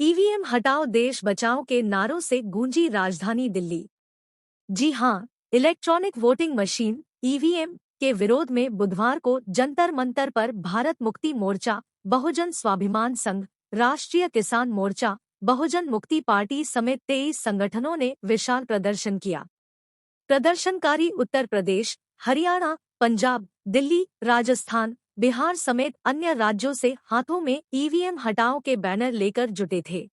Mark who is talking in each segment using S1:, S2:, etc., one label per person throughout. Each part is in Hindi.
S1: ईवीएम हटाओ देश बचाओ के नारों से गूंजी राजधानी दिल्ली। जी हां, इलेक्ट्रॉनिक वोटिंग मशीन ईवीएम के विरोध में बुधवार को जंतर मंतर पर भारत मुक्ति मोर्चा, बहुजन स्वाभिमान संघ, राष्ट्रीय किसान मोर्चा, बहुजन मुक्ति पार्टी समेत 23 संगठनों ने विशाल प्रदर्शन किया। प्रदर्शनकारी उत्तर प्रदेश, हरियाणा, पंजाब, दिल्ली, राजस्थान, बिहार समेत अन्य राज्यों से हाथों में ईवीएम हटाओ के बैनर लेकर जुटे थे।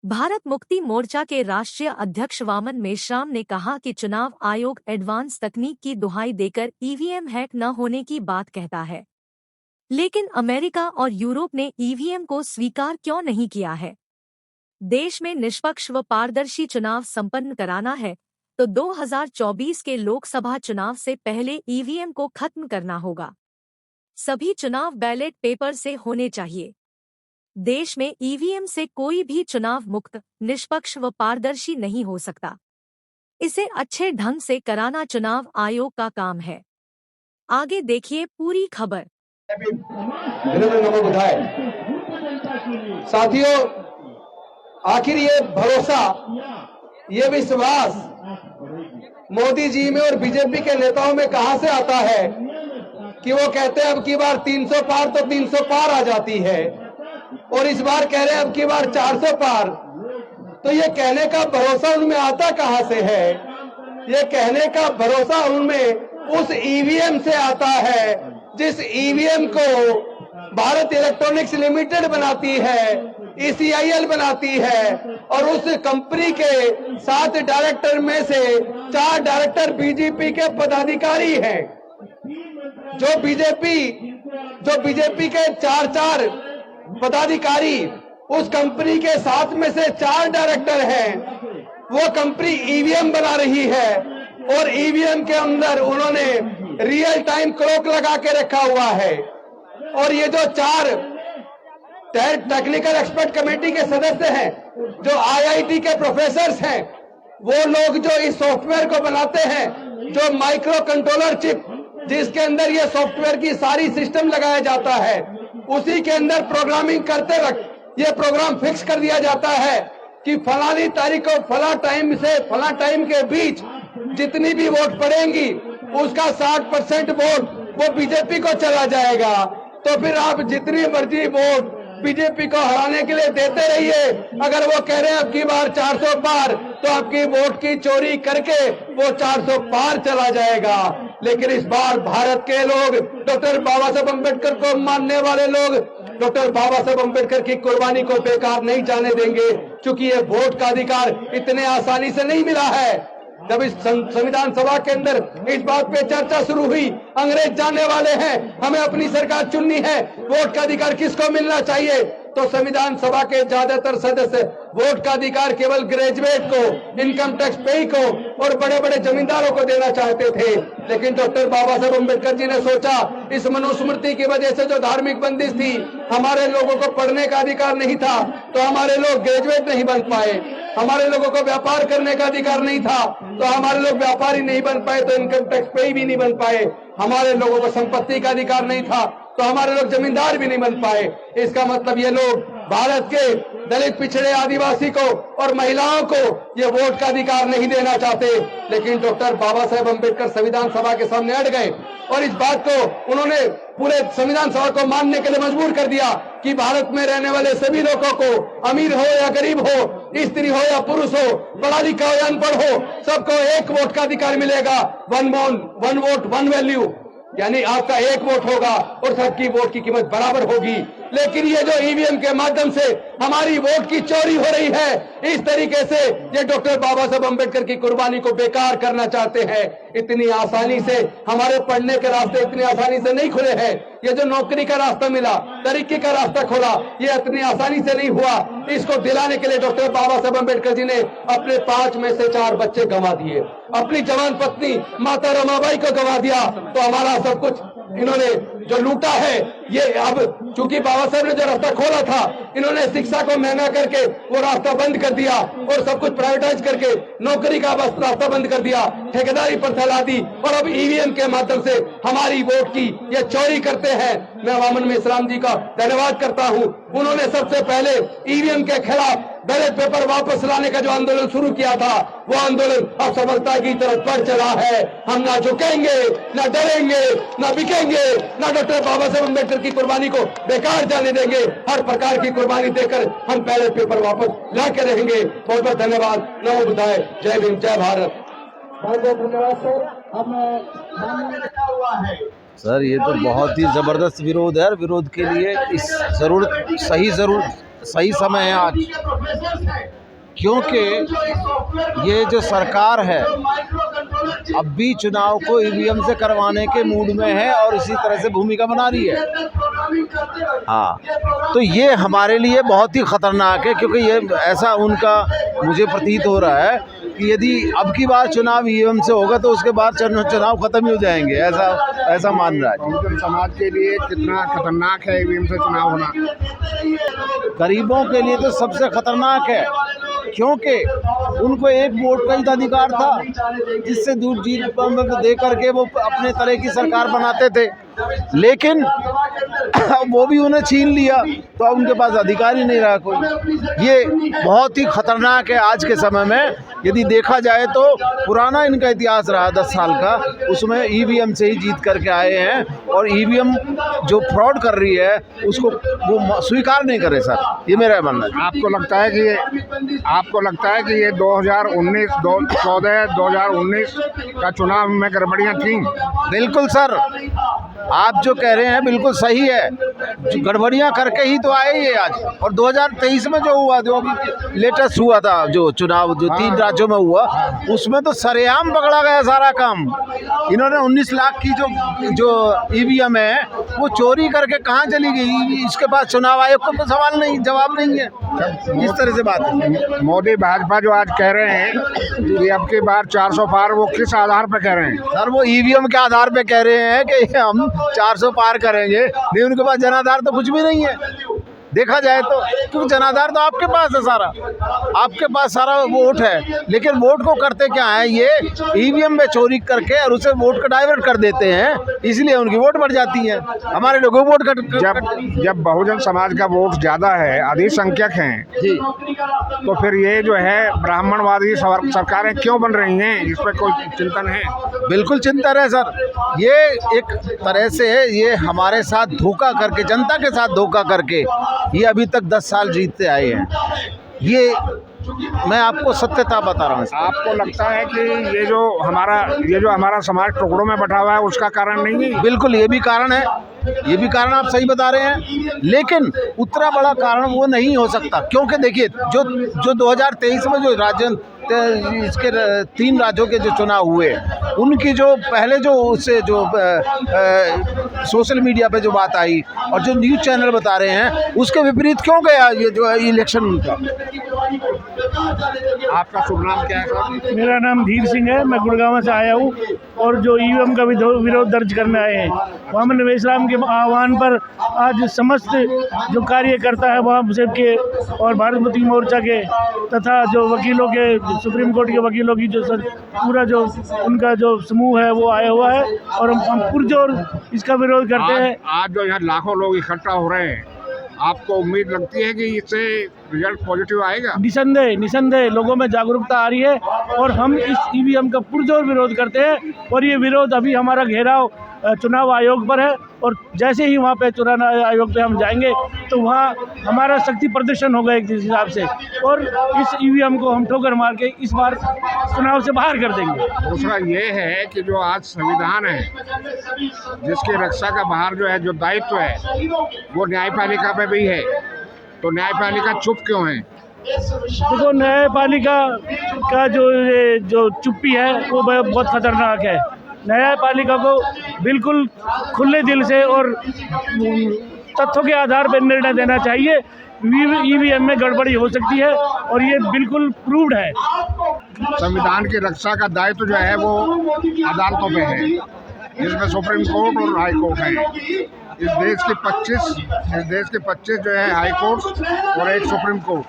S1: भारत मुक्ति मोर्चा के राष्ट्रीय अध्यक्ष वामन मेश्राम ने कहा कि चुनाव आयोग एडवांस तकनीक की दुहाई देकर ईवीएम हैक न होने की बात कहता है, लेकिन अमेरिका और यूरोप ने ईवीएम को स्वीकार क्यों नहीं किया है। देश में निष्पक्ष व पारदर्शी चुनाव संपन्न कराना है तो 2024 के लोकसभा चुनाव से पहले ईवीएम को खत्म करना होगा। सभी चुनाव बैलेट पेपर से होने चाहिए। देश में ईवीएम से कोई भी चुनाव मुक्त, निष्पक्ष व पारदर्शी नहीं हो सकता। इसे अच्छे ढंग से कराना चुनाव आयोग का काम है। आगे देखिए पूरी खबर।
S2: साथियों, आखिर ये भरोसा, ये विश्वास मोदी जी में और बीजेपी के नेताओं में कहां से आता है कि वो कहते हैं अब की बार 300 पार तो 300 पार आ जाती है, और इस बार कह रहे हैं अब की बार 400 पार। तो ये कहने का भरोसा उनमें आता कहां से है? ये कहने का भरोसा उनमें उस ईवीएम से आता है जिस ईवीएम को भारत इलेक्ट्रॉनिक्स लिमिटेड बनाती है, ECIL बनाती है, और उस कंपनी के 7 डायरेक्टर में से 4 डायरेक्टर बीजेपी के पदाधिकारी हैं। जो बीजेपी के 4 पदाधिकारी उस कंपनी के 7 में से 4 डायरेक्टर हैं, वो कंपनी ईवीएम बना रही है, और ईवीएम के अंदर उन्होंने रियल टाइम क्लॉक लगा के रखा हुआ है। और ये जो 4 टेक्निकल एक्सपर्ट कमेटी के सदस्य हैं, जो IIT के प्रोफेसर्स हैं, वो लोग जो इस सॉफ्टवेयर को बनाते हैं, जो माइक्रो कंट्रोलर चिप जिसके अंदर ये सॉफ्टवेयर की सारी सिस्टम लगाया जाता है, उसी के अंदर प्रोग्रामिंग करते वक्त ये प्रोग्राम फिक्स कर दिया जाता है कि फलानी तारीख को फला टाइम से फला टाइम के बीच जितनी भी वोट पड़ेंगी उसका 60% वोट वो बीजेपी को चला जाएगा। तो फिर आप जितनी मर्जी वोट बीजेपी को हराने के लिए देते रहिए। अगर वो कह रहे हैं अब की बार 400 पार, तो आपकी वोट की चोरी करके वो 400 पार चला जाएगा। लेकिन इस बार भारत के लोग, डॉक्टर बाबा साहब अम्बेडकर को मानने वाले लोग, डॉक्टर बाबा साहब अम्बेडकर की कुर्बानी को बेकार नहीं जाने देंगे, क्योंकि ये वोट का अधिकार इतने आसानी से नहीं मिला है। जब इस संविधान सभा के अंदर इस बात पे चर्चा शुरू हुई, अंग्रेज जानने वाले हैं, हमें अपनी सरकार चुननी है, वोट का अधिकार किसको मिलना चाहिए, तो संविधान सभा के ज्यादातर सदस्य वोट का अधिकार केवल ग्रेजुएट को, इनकम टैक्स पेई को और बड़े बड़े जमींदारों को देना चाहते थे। लेकिन डॉक्टर बाबा साहब अम्बेडकर जी ने सोचा, इस मनुस्मृति की वजह से जो धार्मिक बंदिश थी, हमारे लोगों को पढ़ने का अधिकार नहीं था, तो हमारे लोग ग्रेजुएट नहीं बन पाए। हमारे लोगों को व्यापार करने का अधिकार नहीं था, तो हमारे लोग व्यापारी नहीं बन पाए, तो इनकम टैक्स पेई भी नहीं बन पाए। हमारे लोगों को संपत्ति का अधिकार नहीं था, तो हमारे लोग जमींदार भी नहीं बन पाए। इसका मतलब ये लोग भारत के दलित, पिछड़े, आदिवासी को और महिलाओं को ये वोट का अधिकार नहीं देना चाहते। लेकिन डॉक्टर बाबा साहेब अम्बेडकर संविधान सभा के सामने अड़ गए, और इस बात को उन्होंने पूरे संविधान सभा को मानने के लिए मजबूर कर दिया कि भारत में रहने वाले सभी लोगों को, अमीर हो या गरीब हो, स्त्री हो या पुरुष हो, पढ़ा लिखा हो या अनपढ़ हो, सबको एक वोट का अधिकार मिलेगा। वन वोट वन वैल्यू, यानी आपका एक वोट होगा और सबकी वोट की कीमत बराबर होगी। लेकिन ये जो ईवीएम के माध्यम से हमारी वोट की चोरी हो रही है, इस तरीके से ये डॉक्टर बाबा साहब अम्बेडकर की कुर्बानी को बेकार करना चाहते हैं। इतनी आसानी से हमारे पढ़ने के रास्ते इतनी आसानी से नहीं खुले हैं। ये जो नौकरी का रास्ता मिला, तरक्की का रास्ता खोला, ये इतनी आसानी से नहीं हुआ। इसको दिलाने के लिए डॉक्टर बाबा साहब अम्बेडकर जी ने अपने 5 में से 4 बच्चे गंवा दिए, अपनी जवान पत्नी माता रमाबाई को गंवा दिया। तो हमारा सब कुछ इन्होंने जो लूटा है, ये अब चूंकि बाबा साहब ने जो रास्ता खोला था, इन्होंने शिक्षा को महंगा करके वो रास्ता बंद कर दिया और सब कुछ प्राइवेटाइज करके नौकरी का बस रास्ता बंद कर दिया, ठेकेदारी पर फैला दी और अब ईवीएम के माध्यम से हमारी वोट की ये चोरी करते हैं। मैं वामन में इस्लाम जी का धन्यवाद करता हूं। उन्होंने सबसे पहले ईवीएम के खिलाफ बैलेट पेपर वापस लाने का जो आंदोलन शुरू किया था, वो आंदोलन अब सफलता की तरफ बढ़ चला है। हम ना झुकेंगे, ना डरेंगे, ना बिकेंगे, ना डॉक्टर बाबा साहेब अम्बेडकर की कुर्बानी को बेकार जाने देंगे। हर प्रकार की कुर्बानी देकर हम बैलेट पेपर वापस ला के रहेंगे। बहुत बहुत धन्यवाद। नमो बुद्धाय। जय भीम, जय भारत।
S3: बहुत बहुत धन्यवाद सर। अब सामने लिखा हुआ है
S4: सर, ये तो बहुत ही ज़बरदस्त विरोध है। विरोध के लिए इस सही समय है आज, क्योंकि ये जो सरकार है अब भी चुनाव को ईवीएम से करवाने के मूड में है और इसी तरह से भूमिका बना रही है। हाँ, तो ये हमारे लिए बहुत ही ख़तरनाक है, क्योंकि ये ऐसा उनका मुझे प्रतीत हो रहा है कि यदि अब की बार चुनाव ईवीएम से होगा तो उसके बाद चुनाव ख़त्म ही हो जाएंगे, ऐसा मान रहा है।
S5: बहुजन समाज के लिए कितना खतरनाक है ईवीएम से चुनाव होना?
S4: गरीबों के लिए तो सबसे खतरनाक है, क्योंकि उनको एक वोट का ही अधिकार था, जिससे दूर जीत दे करके वो अपने तरह की सरकार बनाते थे, लेकिन वो भी उन्हें छीन लिया तो अब उनके पास अधिकार ही नहीं रहा कोई। ये बहुत ही खतरनाक है आज के समय में। यदि देखा जाए तो पुराना इनका इतिहास रहा 10 साल का, उसमें ईवीएम से ही जीत करके आए हैं और ईवीएम जो फ्रॉड कर रही है उसको वो स्वीकार नहीं करे। सर, ये मेरा मानना है।
S5: आपको लगता है कि ये 2019 का चुनाव में गड़बड़ियाँ थीं?
S4: बिल्कुल सर, आप जो कह रहे हैं बिल्कुल सही है। गड़बड़ियाँ करके ही तो आए ये आज। और 2023 में जो हुआ, जो अभी लेटेस्ट हुआ था जो चुनाव, जो 3 राज्यों में हुआ, उसमें तो सरेआम पकड़ा गया सारा काम। इन्होंने 19 लाख की जो ईवीएम है वो चोरी करके कहाँ चली गई, इसके पास चुनाव आयोग को सवाल नहीं, जवाब नहीं है। इस तरह से बात है।
S5: मोदी भाजपा जो आज कह रहे हैं कि अब की बार 400 पार, वो किस आधार पर कह रहे हैं?
S4: सर, वो ईवीएम के आधार पे कह रहे हैं कि हम 400 पार करेंगे, नहीं उनके पास जनाधार तो कुछ भी नहीं है देखा जाए तो, क्योंकि जनाधार तो आपके पास है, आपके पास सारा वोट है। लेकिन वोट को करते क्या है, ये ईवीएम में चोरी करके और उसे वोट को डाइवर्ट कर देते हैं, इसलिए उनकी वोट बढ़ जाती है, हमारे लोगों को वोट
S5: जब बहुजन समाज का वोट ज़्यादा है, अधिक संख्यक हैं जी, तो फिर ये जो है ब्राह्मणवादी सरकारें क्यों बन रही हैं? इस पर कोई चिंतन है?
S4: बिल्कुल चिंतन है सर। ये एक तरह से ये हमारे साथ धोखा करके, जनता के साथ धोखा करके ये अभी तक 10 साल जीतते आए हैं। ये मैं आपको सत्यता बता रहा हूँ।
S5: आपको लगता है कि ये जो हमारा समाज टुकड़ों में बटा हुआ है उसका कारण नहीं है?
S4: बिल्कुल, ये भी कारण है, ये भी कारण आप सही बता रहे हैं, लेकिन उतना बड़ा कारण वो नहीं हो सकता, क्योंकि देखिए जो 2023 में जो इसके 3 राज्यों के जो चुनाव हुए, उनकी जो पहले जो उससे जो सोशल मीडिया पे जो बात आई और जो न्यूज़ चैनल बता रहे हैं, उसके विपरीत क्यों गया ये जो इलेक्शन उनका।
S5: आपका शुभ नाम क्या है?
S6: मेरा नाम धीर सिंह है, मैं गुड़गांव से आया हूँ और जो ईवीएम का विरोध दर्ज करने आए हैं। वामन इस्लाम के आह्वान पर आज समस्त जो कार्यकर्ता है वहाँ से के और भारत मुक्ति मोर्चा के तथा जो वकीलों के, सुप्रीम कोर्ट के वकीलों की जो पूरा जो उनका जो समूह है वो आया हुआ है और हम पुरजोर इसका विरोध करते हैं।
S5: आज जो यहाँ लाखों लोग इकट्ठा हो रहे हैं, आपको उम्मीद लगती है कि इससे रिजल्ट पॉजिटिव आएगा?
S6: निसंदेह लोगों में जागरूकता आ रही है और हम इस ईवीएम का पुरजोर विरोध करते हैं और ये विरोध अभी हमारा घेराव चुनाव आयोग पर है और जैसे ही वहाँ पे चुनाव आयोग पे हम जाएंगे तो वहाँ हमारा शक्ति प्रदर्शन होगा एक हिसाब से और इस ईवीएम को हम ठोकर मार के इस बार चुनाव से बाहर कर देंगे।
S5: दूसरा ये है कि जो आज संविधान है, जिसकी रक्षा का बाहर जो है जो दायित्व है, वो न्यायपालिका पे भी है, तो न्यायपालिका चुप क्यों है?
S6: देखो, न्यायपालिका का जो चुप्पी है वो बहुत खतरनाक है। न्यायपालिका को बिल्कुल खुले दिल से और तथ्यों के आधार पर निर्णय देना चाहिए। ईवीएम में गड़बड़ी हो सकती है और ये बिल्कुल प्रूव्ड है।
S5: संविधान की रक्षा का दायित्व जो है वो अदालतों पे है, जिसमें सुप्रीम कोर्ट और हाई कोर्ट है। इस देश के 25 जो है हाई कोर्ट और एक सुप्रीम कोर्ट,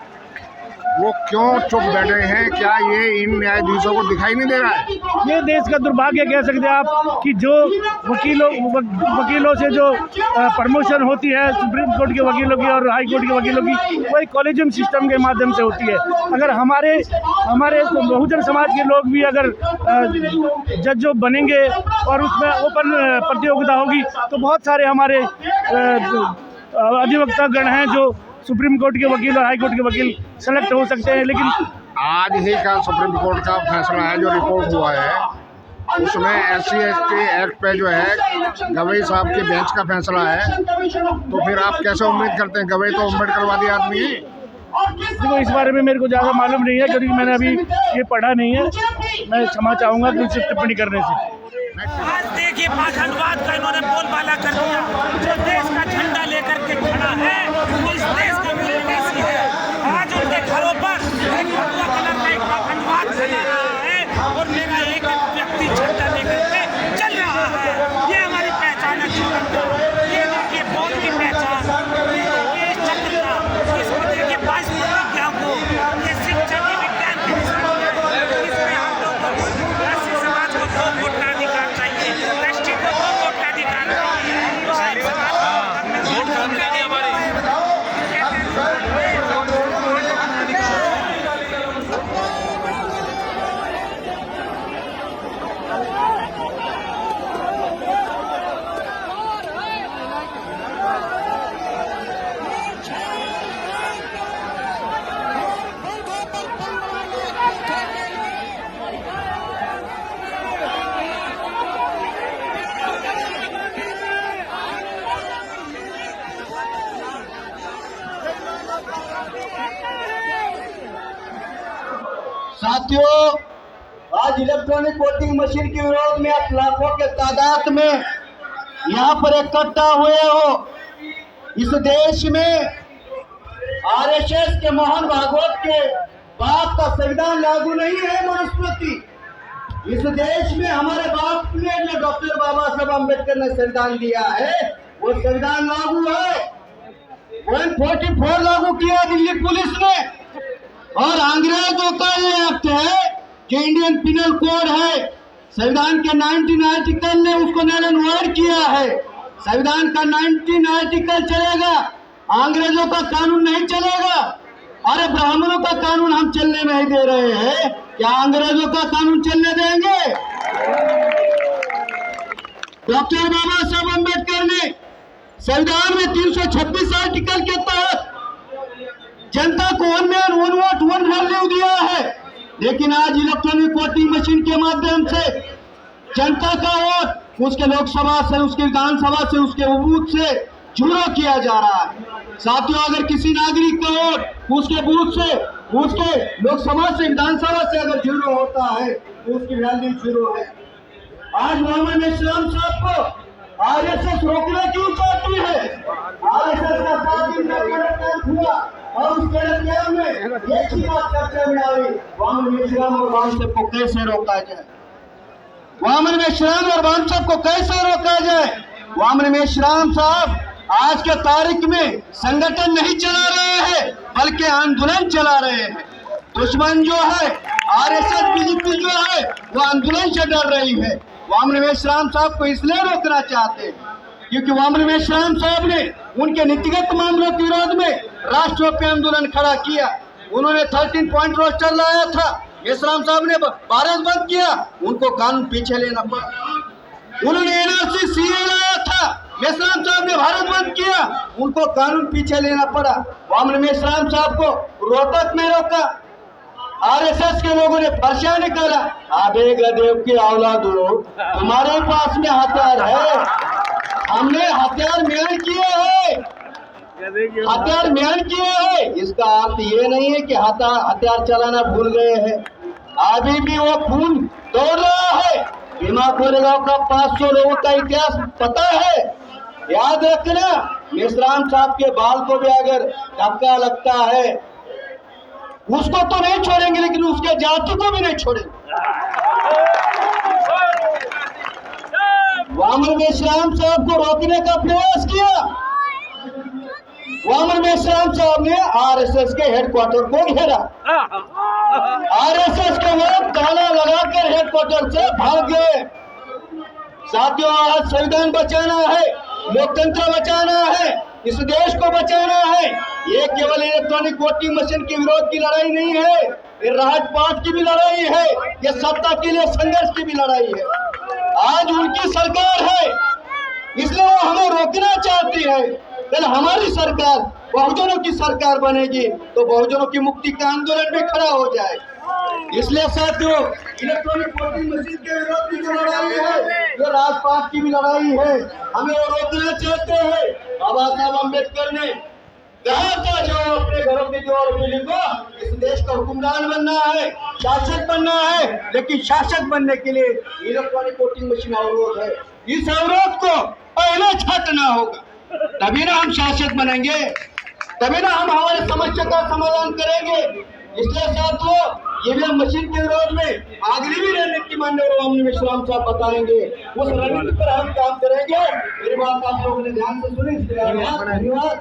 S5: वो क्यों चुप बैठे हैं? क्या ये इन न्यायाधीशों को दिखाई नहीं दे रहा है?
S6: ये देश का दुर्भाग्य कह सकते हैं आप कि जो वकीलों से जो प्रमोशन होती है सुप्रीम कोर्ट के वकीलों की और हाई कोर्ट के वकीलों की, वो एक कॉलेजियम सिस्टम के माध्यम से होती है। अगर हमारे बहुजन समाज के लोग भी अगर जज बनेंगे और उसमें ओपन प्रतियोगिता होगी तो बहुत सारे हमारे अधिवक्तागण हैं जो सुप्रीम कोर्ट के वकील और हाई कोर्ट के वकील सेलेक्ट हो सकते हैं। लेकिन
S5: आज ही का सुप्रीम कोर्ट का फैसला है जो रिपोर्ट हुआ है, उसमें SC/ST एक्ट पे जो है गवई साहब के बेंच का फैसला है, तो फिर आप कैसे उम्मीद करते हैं? गवई तो अम्बेडकरवादी आदमी है।
S6: देखो, इस बारे में मेरे को ज़्यादा मालूम नहीं है क्योंकि मैंने अभी ये पढ़ा नहीं है। मैं क्षमा चाहूँगा कि इससे टिप्पणी करने से।
S7: आज देखिए पाखंडवाद का इन्होंने बोलबाला कर दिया। जो देश का झंडा लेकर के खड़ा है इस देश का विदेशी है। आज उनके घरों पर एक भगवा कलर का एक पाखंडवाद फैला रहा है और मेरा एक व्यक्ति झंडा लेकर के चल रहा है। ये हमारी पहचान है जीवन का। ये देखिए बौद्ध की पहचान, ये देखिए चक्र का, इसको देखिए 22 प्रतिज्ञा को, ये शिक्षा की विज्ञान की निशानी है। इसमें हम लोगों को ऐसे समाज को 2 वोट का अधिकार चाहिए, एसटी को 2 वोट का अधिकार चाहिए, मुस्लिम समाज को वोट का अधिकार
S3: साथियों, आज इलेक्ट्रॉनिक वोटिंग मशीन के विरोध में आप लाखों के तादाद में यहाँ पर इकट्ठा हुए हो। इस देश में आरएसएस के मोहन भागवत के बाप का संविधान लागू नहीं है मनुस्मृति। इस देश में हमारे बाप ने जो डॉक्टर बाबा साहब अम्बेडकर ने संविधान दिया है वो संविधान लागू है। 144 लागू किया दिल्ली पुलिस ने, और अंग्रेजों का ये एक्ट है कि इंडियन पिनल कोड है, संविधान के 19 आर्टिकल ने उसको नल एंड वॉइड किया है। संविधान का 19 आर्टिकल चलेगा, अंग्रेजों का कानून नहीं चलेगा। अरे ब्राह्मणों का कानून हम चलने नहीं दे रहे हैं, क्या अंग्रेजों का कानून चलने देंगे? डॉक्टर बाबा साहब अम्बेडकर ने संविधान में 326 आर्टिकल के तहत जनता को 1 मैन 1 वोट 1 वैल्यू दिया है। लेकिन आज इलेक्ट्रॉनिक वोटिंग मशीन के माध्यम से जनता का वोट उसके लोकसभा से, उसके विधानसभा से, उसके बूथ से चूरा किया जा रहा है। साथियों, अगर किसी नागरिक का वोट उसके बूथ से, उसके लोकसभा से, विधानसभा से अगर जीरो होता है तो उसकी वैल्यू जीरो है। आज मोहम्मद इस्लाम साहब को आरएसएस रोकने क्यों चाहती है? आरएसएस का 7 दिन का हुआ और उसके में एक ही बात चर्चा में आई, वामन मिश्राम और वामसाब को कैसे रोका जाए। वामन मिश्राम और वामसाब को कैसे रोका जाए? वामन मिश्राम साहब आज के तारीख में संगठन नहीं चला रहे हैं बल्कि आंदोलन चला रहे हैं। दुश्मन जो है आरएसएस बीजेपी जो है वो आंदोलन से डर रही है। वामन मिश्राम साहब को इसलिए रोकना चाहते हैं क्योंकि वामन मिश्राम साहब ने उनके नीतिगत मामलों के विरोध में राष्ट्रव्यापी आंदोलन खड़ा किया। उन्होंने 13 पॉइंट रोस्टर लाया था, मिश्राम साहब ने भारत बंद किया, उनको कानून पीछे लेना पड़ा। उन्होंने एनआरसी सीए लाया था, मिश्राम साहब ने भारत बंद किया, उनको कानून पीछे लेना पड़ा। वामन मिश्राम साहब को रोहतक में रोका, आरएसएस के लोगों ने पर्चा निकाला। आबे गदेव की औलाद हो, तुम्हारे पास में हथियार है, हमने हथियार म्यान किए हैं, हथियार म्यान किए हैं। इसका अर्थ ये नहीं है कि हथियार चलाना भूल गए हैं। अभी भी वो खून दौड़ रहा है। भीमा कोरेगांव का 500 लोगों का इतिहास पता है, याद रखना। मिश्राम साहब के बाल को भी अगर धक्का लगता है उसको तो नहीं छोड़ेंगे, लेकिन उसके जाति को भी नहीं छोड़ेंगे। वामन मेश्राम साहब को रोकने का प्रयास किया। वामन मेश्राम साहब ने आरएसएस के हेडक्वार्टर को घेरा। आरएसएस के लोग ताला लगाकर हेडक्वार्टर से भाग गए। साथियों, आज संविधान बचाना है, लोकतंत्र बचाना है, इस देश को बचाना है। ये केवल इलेक्ट्रॉनिक वोटिंग मशीन के विरोध की लड़ाई नहीं है, ये राजपाट की भी लड़ाई है, ये सत्ता के लिए संघर्ष की भी लड़ाई है। आज उनकी सरकार है, इसलिए वो हमें रोकना चाहती है। कल हमारी सरकार बहुजनों की सरकार बनेगी तो बहुजनों की मुक्ति का आंदोलन भी खड़ा हो जाए। इसलिए साथियों, इलेक्ट्रॉनिक वोटिंग मशीन के विरोध की जो लड़ाई है, जो राजपाट की भी लड़ाई है, हमें वो रोकना चाहते हैं। बाबा साहब अम्बेडकर ने कहा था, जो अपने घरों की जो फीलिंग को, इस देश का हुक्मरान बनना है, शासक बनना है, लेकिन शासक बनने के लिए इलेक्ट्रॉनिक वोटिंग मशीन अवरोध है। इस अवरोध को पहले छाटना होगा, तभी ना हम शासक बनेंगे, तभी ना हम हमारे समस्या का समाधान करेंगे। इसलिए साथियों, ईवीएम मशीन के विरोध में अगली भी रणनीति माननीय वामन मेश्राम साहब बताएंगे, उस रणनीति पर हम काम करेंगे। मेरी बात आप लोगों ने ध्यान से सुनी। धन्यवाद।